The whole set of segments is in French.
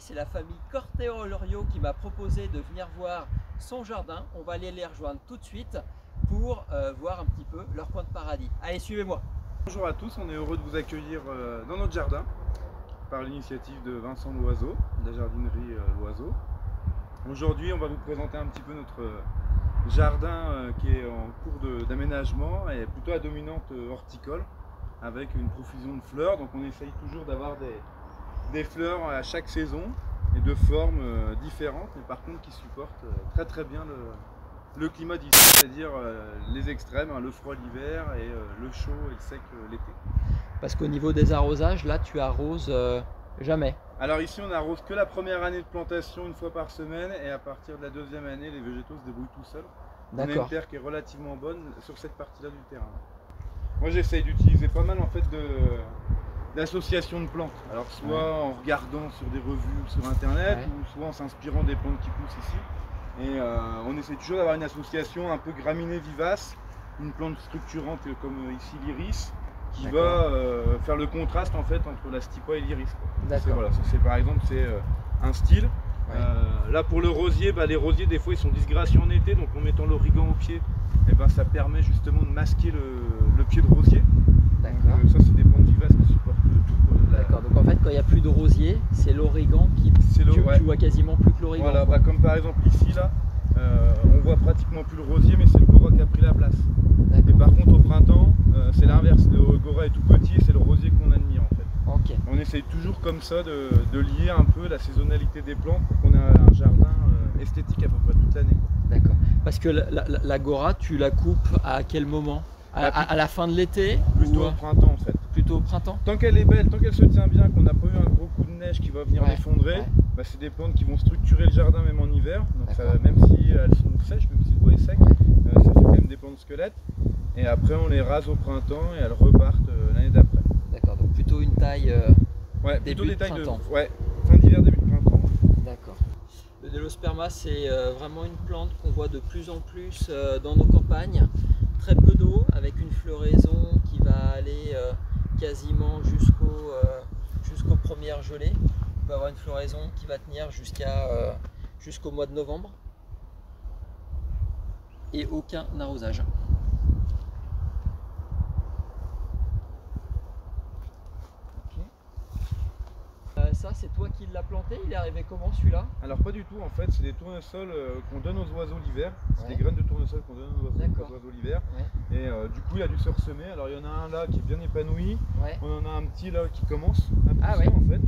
c'est la famille Corteo-Loriot qui m'a proposé de venir voir son jardin. On va aller les rejoindre tout de suite pour voir un petit peu leur coin de paradis. Allez, suivez-moi. Bonjour à tous, on est heureux de vous accueillir dans notre jardin par l'initiative de Vincent Loiseau, de la jardinerie Loiseau. Aujourd'hui, on va vous présenter un petit peu notre jardin qui est en cours d'aménagement et plutôt à dominante horticole avec une profusion de fleurs. Donc on essaye toujours d'avoir des fleurs à chaque saison et de formes différentes, mais par contre qui supportent très bien le climat d'ici, c'est-à-dire les extrêmes, le froid l'hiver et le chaud et le sec l'été. Parce qu'au niveau des arrosages, là tu arroses jamais. Alors ici on arrose que la première année de plantation une fois par semaine, et à partir de la deuxième année les végétaux se débrouillent tout seuls. On a une terre qui est relativement bonne sur cette partie-là du terrain. Moi j'essaye d'utiliser pas mal en fait d'associations de plantes. Alors soit en regardant sur des revues sur internet, ou soit en s'inspirant des plantes qui poussent ici. Et on essaie toujours d'avoir une association un peu graminée vivace, une plante structurante comme ici l'iris, qui va faire le contraste en fait entre la stipa et l'iris. Voilà, par exemple c'est un style. Là pour le rosier, les rosiers des fois ils sont disgraciés en été, donc en mettant l'origan au pied, ça permet justement de masquer le pied de rosier. Donc, ça c'est des plantes vivaces qui supportent tout. D'accord, donc en fait quand il n'y a plus de rosier, c'est l'origan qui... Tu vois quasiment plus que l'origan. Voilà, comme par exemple ici là, on voit pratiquement plus le rosier, mais c'est le gora qui a pris la place. Et par contre au printemps, c'est l'inverse, le gora est tout petit et c'est le rosier qu'on admire en fait. On essaye toujours comme ça de lier un peu la saisonnalité des plantes pour qu'on ait un jardin esthétique à peu près toute l'année. D'accord, parce que la gora, tu la coupes à quel moment? À la fin de l'été? Plutôt au printemps en fait. Plutôt au printemps? Tant qu'elle est belle, tant qu'elle se tient bien, qu'on n'a pas eu un gros coup de neige qui va venir l'effondrer, c'est des plantes qui vont structurer le jardin même en hiver. Donc ça, même si elles sont sèches, même si le bois est sec, ça fait quand même des plantes squelettes. Et après on les rase au printemps et elles repartent l'année d'après. D'accord, donc plutôt une taille plutôt des tailles printemps. Fin d'hiver, début de printemps. D'accord. Le Délosperma, c'est vraiment une plante qu'on voit de plus en plus dans nos campagnes. Très peu d'eau, avec une floraison qui va aller quasiment jusqu'aux premières gelées. On peut avoir une floraison qui va tenir jusqu'au mois de novembre. Et aucun arrosage. Ça, c'est toi qui l'as planté? Il est arrivé comment celui-là? Alors pas du tout en fait, c'est des tournesols qu'on donne aux oiseaux l'hiver. C'est des graines de tournesol qu'on donne aux oiseaux l'hiver. Et du coup il a dû se ressemer. Alors il y en a un là qui est bien épanoui. On en a un petit là qui commence à pousser en fait.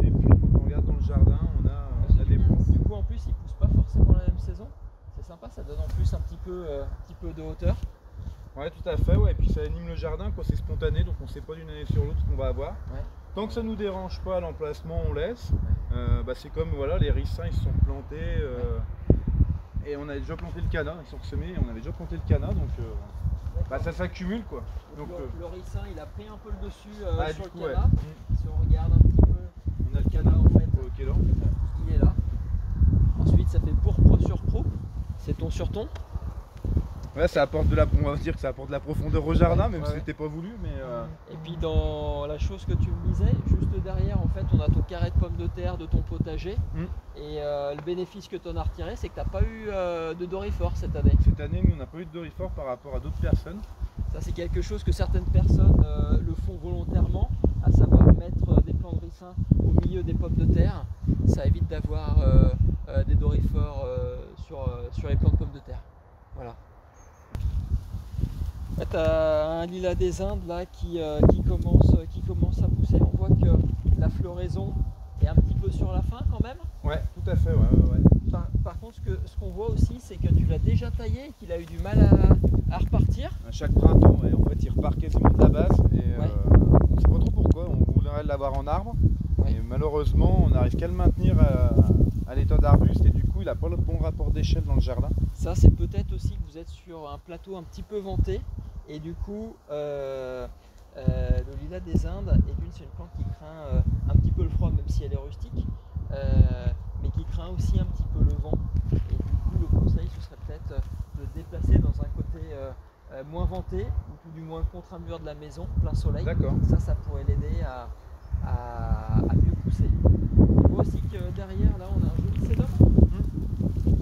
Et puis quand on regarde dans le jardin, on a des plantes. Du coup en plus ils poussent pas forcément la même saison. C'est sympa, ça donne en plus un petit peu de hauteur. Ouais, tout à fait, et puis ça anime le jardin, c'est spontané, donc on ne sait pas d'une année sur l'autre ce qu'on va avoir. Tant que ça ne nous dérange pas l'emplacement, on laisse. C'est comme les ricins, ils se sont plantés, et on a déjà planté le canna, ils sont ressemés, on avait déjà planté le canna, donc ça s'accumule quoi. Donc, le ricin il a pris un peu le dessus sur le coup, canna. Si on regarde un petit peu, on a le canna en fait qui est là. Il est là. Ensuite ça fait pourpre sur pourpre, c'est ton sur ton. Ouais, ça apporte on va dire que ça apporte de la profondeur au jardin, même si c'était pas voulu. Et puis dans la chose que tu me disais, juste derrière en fait on a ton carré de pommes de terre de ton potager. Et le bénéfice que tu en as retiré, c'est que tu n'as pas eu de doryphore cette année. Cette année, nous on n'a pas eu de doryphore par rapport à d'autres personnes. Ça c'est quelque chose que certaines personnes le font volontairement, à savoir mettre des plants de ricin au milieu des pommes de terre. Ça évite d'avoir des doryphores sur les plants de pommes de terre. Voilà. Tu as un lilas des Indes là qui commence à pousser. On voit que la floraison est un petit peu sur la fin quand même. Ouais, tout à fait. Par contre, ce qu'on voit aussi, c'est que tu l'as déjà taillé et qu'il a eu du mal à repartir. À chaque printemps, en fait, il repart quasiment de la base. Et on ne sait pas trop pourquoi. On voudrait l'avoir en arbre. Et malheureusement, on n'arrive qu'à le maintenir à l'état d'arbuste. Et du coup, il n'a pas le bon rapport d'échelle dans le jardin. Ça, c'est peut-être aussi que vous êtes sur un plateau un petit peu venté. Et du coup, le lilas des Indes, c'est une plante qui craint un petit peu le froid, même si elle est rustique, mais qui craint aussi un petit peu le vent. Et du coup, le conseil, ce serait peut-être de le déplacer dans un côté moins venté, ou tout du moins contre un mur de la maison, plein soleil. D'accord. Ça pourrait l'aider à mieux pousser. On voit aussi que derrière, là, on a un joli sédum.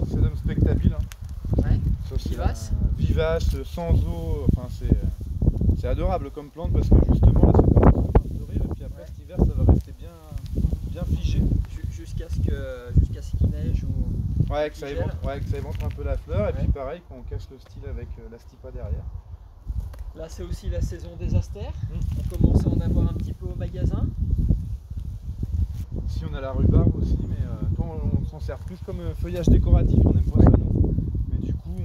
Sédum spectabile. Hein. Ouais. Ça, Vivace. Vivace, sans eau. Enfin, c'est adorable comme plante parce que justement, là, ça commence à fleurir et puis après cet hiver, ça va rester bien figé. Jusqu'à ce qu'il neige ou ouais, que ça éventre un peu la fleur. Et puis pareil, quand on casse le style avec la stipa derrière. Là, c'est aussi la saison des astères. On commence à en avoir un petit peu au magasin. Ici, on a la rhubarbe aussi, mais toi, on s'en sert plus comme feuillage décoratif. On n'aime pas ça, nous. Mais du coup,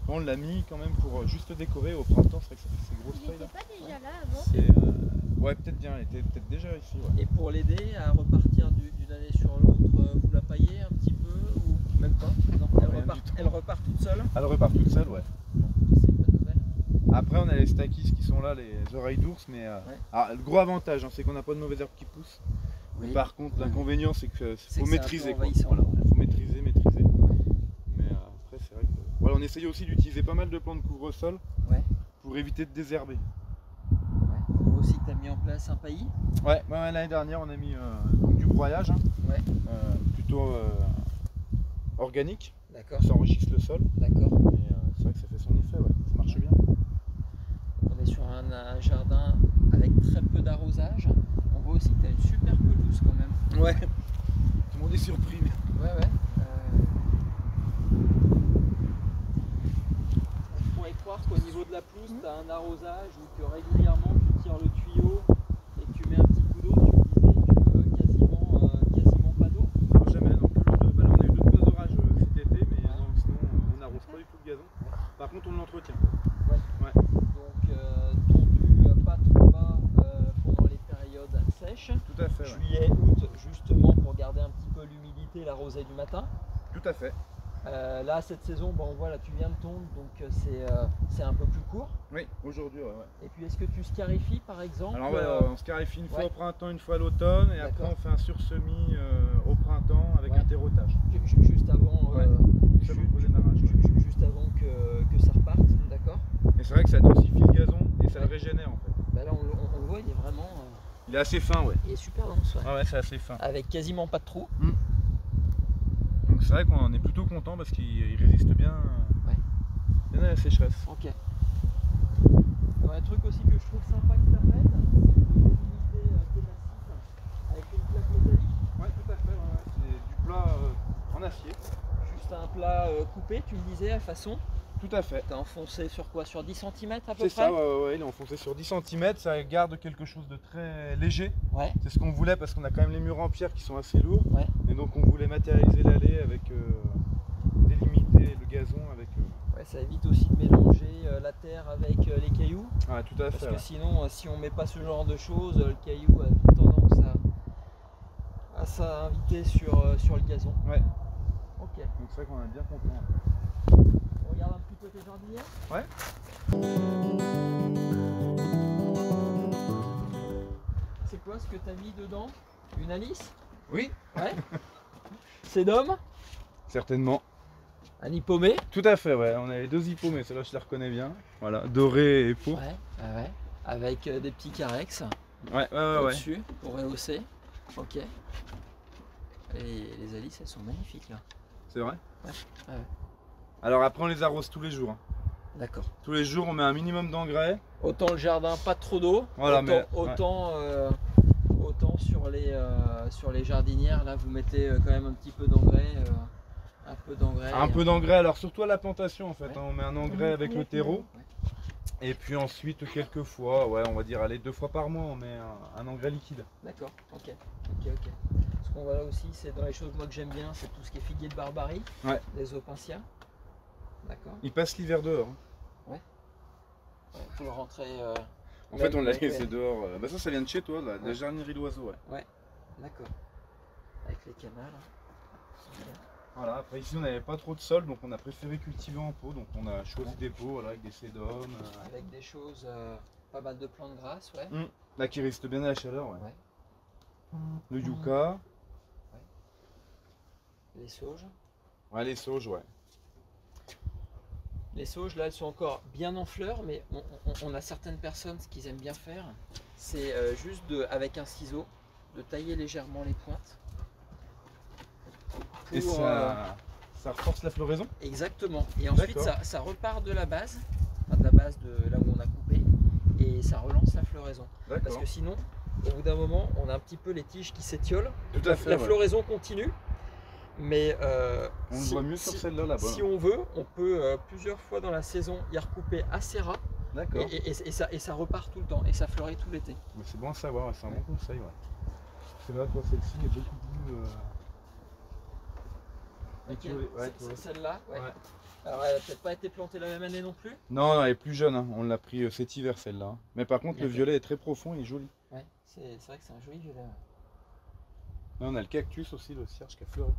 on l'a mis quand même pour juste décorer. Au printemps, c'est vrai que ça fait ces grosses feuilles là. Il n'était pas déjà là avant. Ouais, peut-être bien, il était peut-être déjà ici. Ouais. Et pour l'aider à repartir d'une année sur l'autre, vous la paillez un petit peu ou même pas? Non, elle repart toute seule? Elle repart toute seule, ouais. Bon, c'est une bonne nouvelle. Après, on a les stakis qui sont là, les oreilles d'ours, mais alors, le gros avantage, hein, c'est qu'on n'a pas de mauvaises herbes qui poussent. Oui. Par contre, l'inconvénient, c'est qu'il faut maîtriser. Voilà, faut maîtriser. Mais après, c'est vrai que voilà, on essaye aussi d'utiliser pas mal de plantes de couvre-sol pour éviter de désherber. On voit aussi que tu as mis en place un paillis. Ouais, l'année dernière, on a mis donc du broyage, hein, plutôt organique. D'accord. Ça enrichisse le sol. D'accord. C'est vrai que ça fait son effet, ça marche bien. On est sur un jardin avec très peu d'arrosage. On voit aussi que tu as une super pelouse quand même. Ouais, tout le monde est surpris. Ouais. On pourrait croire qu'au niveau de la pelouse, tu as un arrosage ou que régulièrement tu tires le tuyau et que tu mets un petit coup d'eau. Tu me disais que quasiment pas d'eau. Non, jamais. Donc, là, on a eu 2-3 orages cet été, mais non, sinon on n'arrose pas du tout le gazon. Par contre, on l'entretient. Ouais. Donc tondu pas trop bas pendant les périodes sèches. Tout à fait. Juillet, août, justement pour garder un petit peu l'humidité, la rosée du matin. Tout à fait. Là, cette saison, on voit là, tu viens de tondre, donc c'est un peu plus court. Oui, aujourd'hui, ouais. Et puis, est-ce que tu scarifies par exemple? Alors, on scarifie une fois au printemps, une fois à l'automne, et après on fait un sursemis au printemps avec un terrotage. Juste avant, juste avant que ça reparte, d'accord? Et c'est vrai que ça densifie le gazon et ça le régénère en fait. Bah là, on le voit, il est vraiment. Il est assez fin, ouais. Il est super dense, ouais. Ah ouais, c'est assez fin. Avec quasiment pas de trous. Donc c'est vrai qu'on en est plutôt content parce qu'il résiste bien à la sécheresse. Ok. Alors, un truc aussi que je trouve sympa que tu as fait, c'est de délimiter tes massifs avec une plaque métallique. Ouais, tout à fait. C'est du plat en acier. Juste un plat coupé, tu me disais, à façon. Tout à fait. Tu as enfoncé sur quoi? Sur 10 cm à peu près? C'est ça, ouais, il est enfoncé sur 10 cm, ça garde quelque chose de très léger. Ouais. C'est ce qu'on voulait parce qu'on a quand même les murs en pierre qui sont assez lourds. Ouais. Et donc on voulait matérialiser l'allée avec délimiter le gazon avec. Ouais, ça évite aussi de mélanger la terre avec les cailloux. Ouais, tout à fait. Parce que sinon, si on met pas ce genre de choses, le caillou a toute tendance à s'inviter sur le gazon. Ouais. Ok. Donc c'est vrai qu'on est bien content. On regarde un petit peu tes jardinières. Ouais. C'est quoi ce que tu as mis dedans? Une Alice? Oui. Ouais. Sédum? Certainement. Un hippomée? Tout à fait, ouais. On a les 2 hippomées, celle-là je les reconnais bien. Voilà, doré et pourpre. Ouais. Avec des petits carex. Ouais. Au-dessus pour rehausser. Ok. Et les Alices, elles sont magnifiques là. C'est vrai? Ouais. Alors après on les arrose tous les jours. D'accord. Tous les jours on met un minimum d'engrais. Autant le jardin, pas trop d'eau. Voilà, autant sur les jardinières, là vous mettez quand même un petit peu d'engrais. Un peu d'engrais. Un peu d'engrais, alors surtout à la plantation en fait. On met un engrais avec le terreau. Et puis ensuite quelques fois, on va dire 2 fois par mois on met un engrais liquide. D'accord, ok. Ce qu'on voit là aussi, c'est dans les choses moi que j'aime bien, c'est tout ce qui est figuier de Barbarie, les Opuntia. D'accord. Il passe l'hiver dehors. Ouais. Pour le rentrer. En fait, on l'a laissé dehors. Bah ça vient de chez toi, la jardinerie d'oiseaux. Ouais. D'accord. Avec les canals. Voilà. Après ici, on n'avait pas trop de sol, donc on a préféré cultiver en pot. Donc on a choisi des pots avec des sédums. Avec des choses, pas mal de plantes grasses, Là, qui résistent bien à la chaleur. Le yucca. Les sauges. Ouais, les sauges, Les sauges, là, elles sont encore bien en fleurs, mais on a certaines personnes, ce qu'ils aiment bien faire, c'est juste avec un ciseau, de tailler légèrement les pointes. Et ça renforce la floraison? Exactement. Et ensuite, ça repart de la base, de là où on a coupé, et ça relance la floraison. Parce que sinon, au bout d'un moment, on a un petit peu les tiges qui s'étiolent. La floraison continue. Mais on le voit mieux sur celle-là là-bas. Si on veut, on peut plusieurs fois dans la saison y recouper assez ras. D'accord. Et ça repart tout le temps et ça fleurit tout l'été. C'est bon à savoir, c'est un bon conseil. Ouais. C'est là, toi, celle-ci est beaucoup plus. Celle-là, ouais. Alors elle n'a peut-être pas été plantée la même année non plus. Non, elle est plus jeune, hein. On l'a pris cet hiver celle-là. Mais par contre, le violet est très profond et joli. Ouais, c'est vrai que c'est un joli violet. Là, on a le cactus aussi, le cierge qui a fleuri.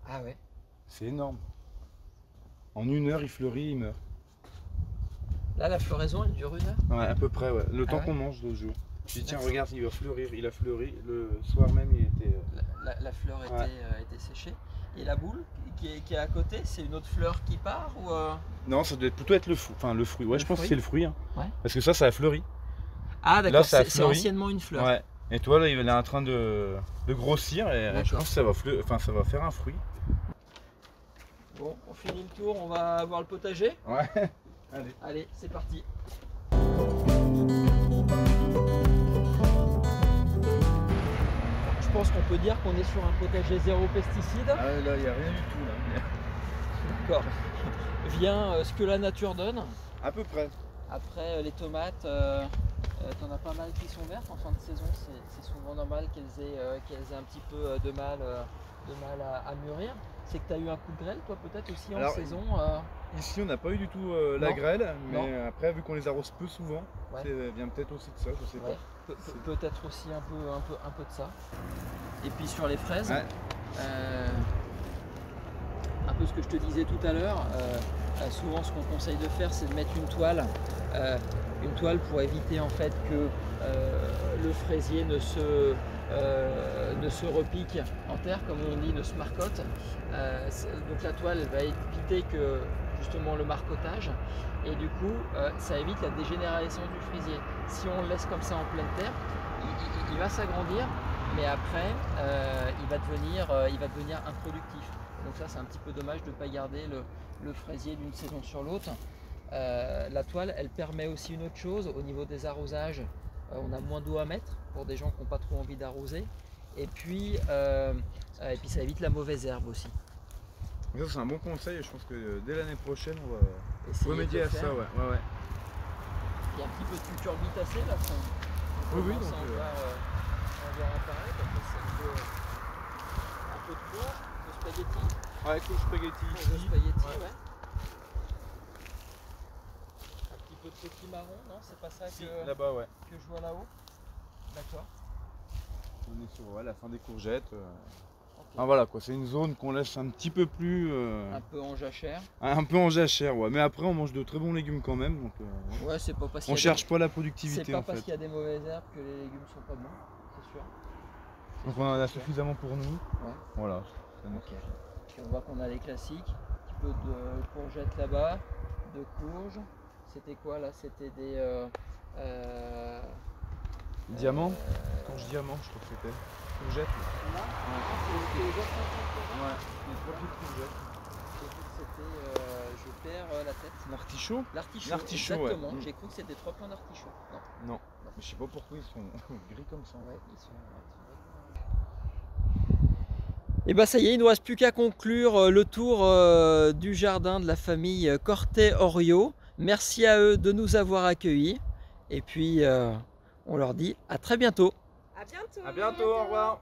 Ah ouais. C'est énorme. En 1 heure, il fleurit, il meurt. Là, la floraison, elle dure 1 heure? Ouais, à peu près, ouais. Le temps qu'on mange le jour. Je dis, tiens, regarde, il va fleurir. Il a fleuri. Le soir même, il était. La fleur était séchée. Et la boule qui est à côté, c'est une autre fleur qui part ou Non, ça doit plutôt être le fruit. Enfin, le fruit. Ouais, je pense que c'est le fruit. Hein. Ouais. Parce que ça a fleuri. Ah, d'accord, c'est anciennement une fleur. Ouais. Et toi, là, il est en train de grossir et je pense que ça va faire un fruit. Bon, on finit le tour, on va voir le potager. Ouais. Allez, c'est parti. Je pense qu'on peut dire qu'on est sur un potager 0 pesticides. Ah là, il n'y a rien du tout là. D'accord. Vient ce que la nature donne. À peu près. Après, les tomates, t'en as pas mal qui sont vertes. En fin de saison, c'est souvent normal qu'elles aient un petit peu de mal à mûrir. C'est que tu as eu un coup de grêle, toi, peut-être aussi en saison Ici, on n'a pas eu du tout la grêle, mais après, vu qu'on les arrose peu souvent, ça vient peut-être aussi de ça, je sais pas. Peut-être aussi un peu de ça. Et puis sur les fraises, un peu ce que je te disais tout à l'heure, souvent ce qu'on conseille de faire, c'est de mettre une toile pour éviter en fait que le fraisier ne se repique en terre, comme on dit, ne se marcotte. Donc la toile elle va éviter que justement le marcottage et du coup ça évite la dégénérescence du fraisier. Si on le laisse comme ça en pleine terre, il va s'agrandir, mais après il va devenir improductif. Donc ça c'est un petit peu dommage de ne pas garder le fraisier d'une saison sur l'autre. La toile elle permet aussi une autre chose au niveau des arrosages. On a moins d'eau à mettre pour des gens qui n'ont pas trop envie d'arroser. Et puis ça évite la mauvaise herbe aussi. Ça c'est un bon conseil et je pense que dès l'année prochaine on va remédier à ça. Ouais. Il y a un petit peu de cucurbitacée là. Oui, donc on va apparaître. Après c'est un peu de courge, de spaghetti. Ouais, courge spaghetti. De spaghetti, ouais. Un petit peu de petit marron, non? C'est pas ça là-bas, ouais. Que je vois là-haut. D'accord. On est sur la fin des courgettes. Ah, voilà quoi, c'est une zone qu'on laisse un petit peu plus. Un peu en jachère. Un peu en jachère, ouais. Mais après on mange de très bons légumes quand même. Donc, ouais, c'est pas parce on cherche pas la productivité. C'est pas parce qu'il y a des mauvaises herbes que les légumes sont pas bons, c'est sûr. Donc on en a suffisamment pour nous. Ouais. Voilà. Ok. On voit qu'on a les classiques. Un petit peu de courgettes là-bas, de courges. C'était quoi là? C'était des. Diamant, courge diamant, je crois que c'était. Courgette. Là, ouais, les 3 petites courgettes. C'était, je perds la tête. L'artichaut. L'artichaut, exactement. Ouais. J'ai cru que c'était 3 plants d'artichaut. Non. Mais je sais pas pourquoi ils sont gris comme ça. Ouais, ils sont. Et bah ça y est, il ne nous reste plus qu'à conclure le tour du jardin de la famille Cortet-Oriot. Merci à eux de nous avoir accueillis. Et puis on leur dit à très bientôt. À bientôt. À bientôt, au revoir.